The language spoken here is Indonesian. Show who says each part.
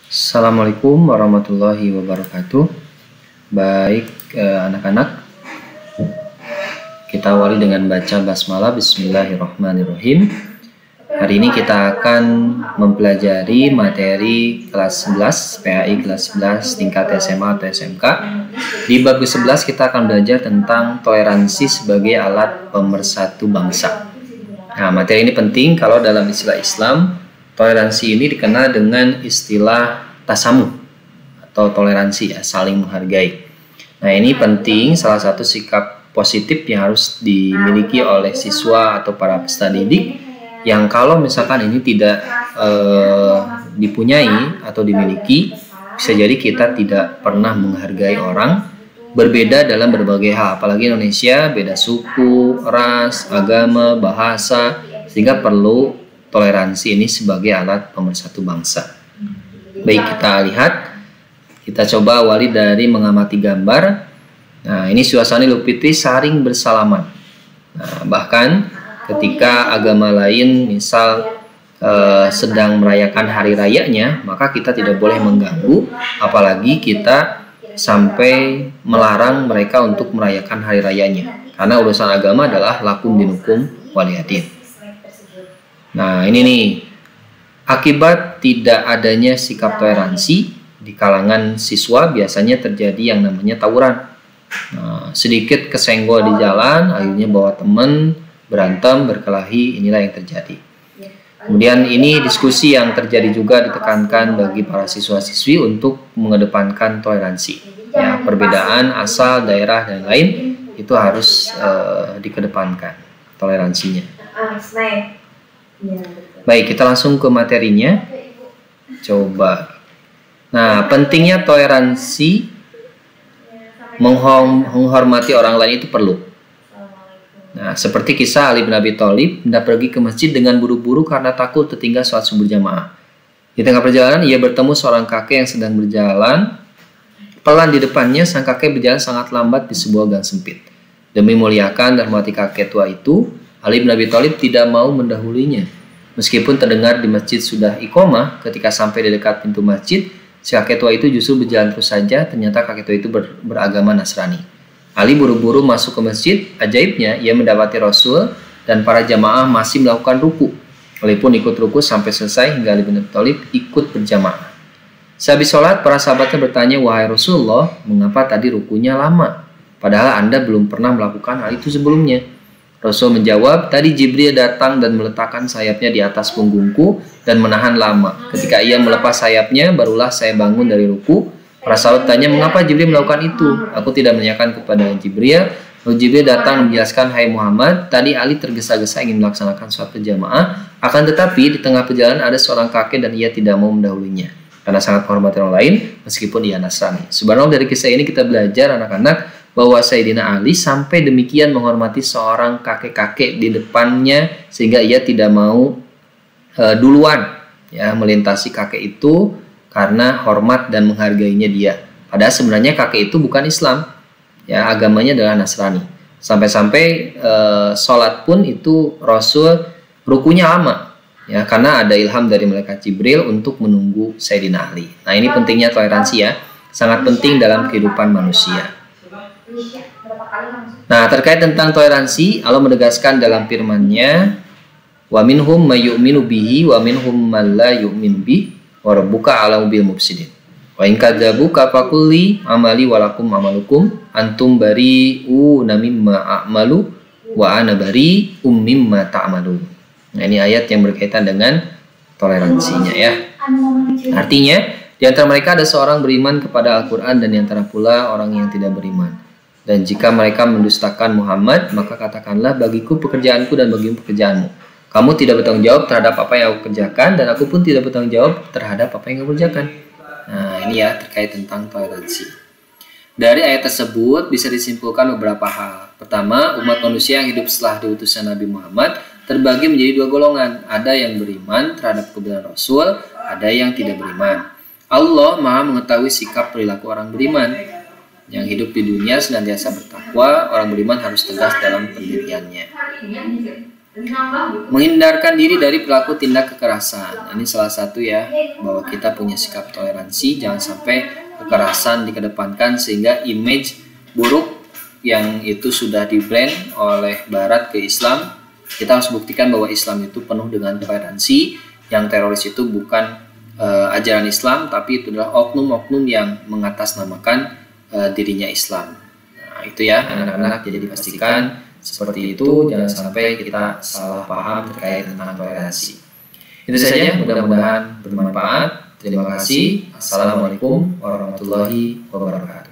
Speaker 1: Assalamualaikum warahmatullahi wabarakatuh. Baik, anak-anak, kita awali dengan baca basmalah. Bismillahirrahmanirrahim. Hari ini kita akan mempelajari materi kelas 11 PAI kelas 11 tingkat SMA atau SMK. Di bab ke-11 kita akan belajar tentang toleransi sebagai alat pemersatu bangsa. Nah, materi ini penting kalau dalam istilah Islam, toleransi ini dikenal dengan istilah tasamuh atau toleransi, ya, saling menghargai. Nah, ini penting, salah satu sikap positif yang harus dimiliki oleh siswa atau para peserta didik, yang kalau misalkan ini tidak dipunyai atau dimiliki, bisa jadi kita tidak pernah menghargai orang, berbeda dalam berbagai hal, apalagi Indonesia beda suku, ras, agama, bahasa, sehingga perlu toleransi ini sebagai alat pemersatu bangsa. Baik, kita lihat, kita coba awali dari mengamati gambar. Nah, ini suasana Idul Fitri saling bersalaman. Nah, bahkan ketika agama lain misal sedang merayakan hari rayanya, maka kita tidak boleh mengganggu, apalagi kita sampai melarang mereka untuk merayakan hari rayanya, karena urusan agama adalah lakum dinukum waliyadin. Nah, ini nih, akibat tidak adanya sikap toleransi di kalangan siswa biasanya terjadi yang namanya tawuran. Nah, sedikit kesenggol di jalan, akhirnya bawa teman, berantem, berkelahi, inilah yang terjadi. Kemudian ini diskusi yang terjadi juga ditekankan bagi para siswa-siswi untuk mengedepankan toleransi. Ya, perbedaan asal, daerah, dan lain itu harus dikedepankan toleransinya. Baik, kita langsung ke materinya. Coba. Nah, pentingnya toleransi, menghormati orang lain itu perlu. Nah, seperti kisah Ali bin Abi Thalib hendak pergi ke masjid dengan buru-buru karena takut tertinggal sholat subuh berjamaah. Di tengah perjalanan ia bertemu seorang kakek yang sedang berjalan pelan di depannya. Sang kakek berjalan sangat lambat di sebuah gang sempit. Demi muliakan dan hormati kakek tua itu, Ali bin Abi Thalib tidak mau mendahulinya. Meskipun terdengar di masjid sudah iqomah, ketika sampai di dekat pintu masjid, si kakek tua itu justru berjalan terus saja. Ternyata kakek tua itu beragama Nasrani. Ali buru-buru masuk ke masjid. Ajaibnya, ia mendapati Rasul dan para jamaah masih melakukan ruku. Ali pun ikut ruku sampai selesai hingga Ali bin Abi Thalib ikut berjamaah. Sehabis sholat, para sahabatnya bertanya, "Wahai Rasulullah, mengapa tadi rukunya lama? Padahal Anda belum pernah melakukan hal itu sebelumnya." Rasul menjawab, "Tadi Jibril datang dan meletakkan sayapnya di atas punggungku dan menahan lama. Ketika ia melepas sayapnya, barulah saya bangun dari ruku." Para sahabat tanya, "Mengapa Jibril melakukan itu?" "Aku tidak menanyakan kepada Jibril." Lalu Jibril datang menjelaskan, "Hai Muhammad, tadi Ali tergesa-gesa ingin melaksanakan sholat berjamaah. Akan tetapi di tengah perjalanan ada seorang kakek dan ia tidak mau mendahulunya karena sangat menghormati orang lain meskipun ia Nasrani." Subhanallah, dari kisah ini kita belajar anak-anak bahwa Sayyidina Ali sampai demikian menghormati seorang kakek-kakek di depannya sehingga ia tidak mau duluan, ya, melintasi kakek itu karena hormat dan menghargainya dia. Padahal sebenarnya kakek itu bukan Islam, ya, agamanya adalah Nasrani. Sampai-sampai sholat pun itu Rasul rukunya lama, ya, karena ada ilham dari malaikat Jibril untuk menunggu Sayyidina Ali. Nah, ini pentingnya toleransi, ya, sangat penting dalam kehidupan manusia. Nah, terkait tentang toleransi, Allah menegaskan dalam firman-Nya, "Wa minhum may yu'minu bihi wa minhum man la yu'minu bihi wa rabbuka a'lamu bil mufsidin. Wa in kadzabuka faqulli amali wa lakum amalukum antum bari'una mimma a'malu wa ana bari'um mimma ta'malun." Nah, ini ayat yang berkaitan dengan toleransinya, ya. Artinya, di antara mereka ada seorang beriman kepada Al-Quran dan di antara pula orang yang tidak beriman. Dan jika mereka mendustakan Muhammad, maka katakanlah, bagiku pekerjaanku dan bagimu pekerjaanmu. Kamu tidak bertanggung jawab terhadap apa yang aku kerjakan, dan aku pun tidak bertanggung jawab terhadap apa yang kamu kerjakan. Nah, ini, ya, terkait tentang toleransi. Dari ayat tersebut bisa disimpulkan beberapa hal. Pertama, umat manusia yang hidup setelah diutusnya Nabi Muhammad terbagi menjadi dua golongan. Ada yang beriman terhadap kebenaran Rasul, ada yang tidak beriman. Allah Maha mengetahui sikap perilaku orang beriman. Yang hidup di dunia senantiasa bertakwa, orang beriman harus tegas dalam pendiriannya. Menghindarkan diri dari pelaku tindak kekerasan. Ini salah satu ya, bahwa kita punya sikap toleransi, jangan sampai kekerasan dikedepankan sehingga image buruk yang itu sudah di-blend oleh Barat ke Islam. Kita harus buktikan bahwa Islam itu penuh dengan toleransi, yang teroris itu bukan ajaran Islam, tapi itu adalah oknum-oknum yang mengatasnamakan dirinya Islam. Nah, itu ya anak-anak, jadi dipastikan seperti itu, jangan sampai kita salah paham terkait tentang toleransi. Itu saja, mudah-mudahan bermanfaat. Terima kasih. Assalamualaikum warahmatullahi wabarakatuh.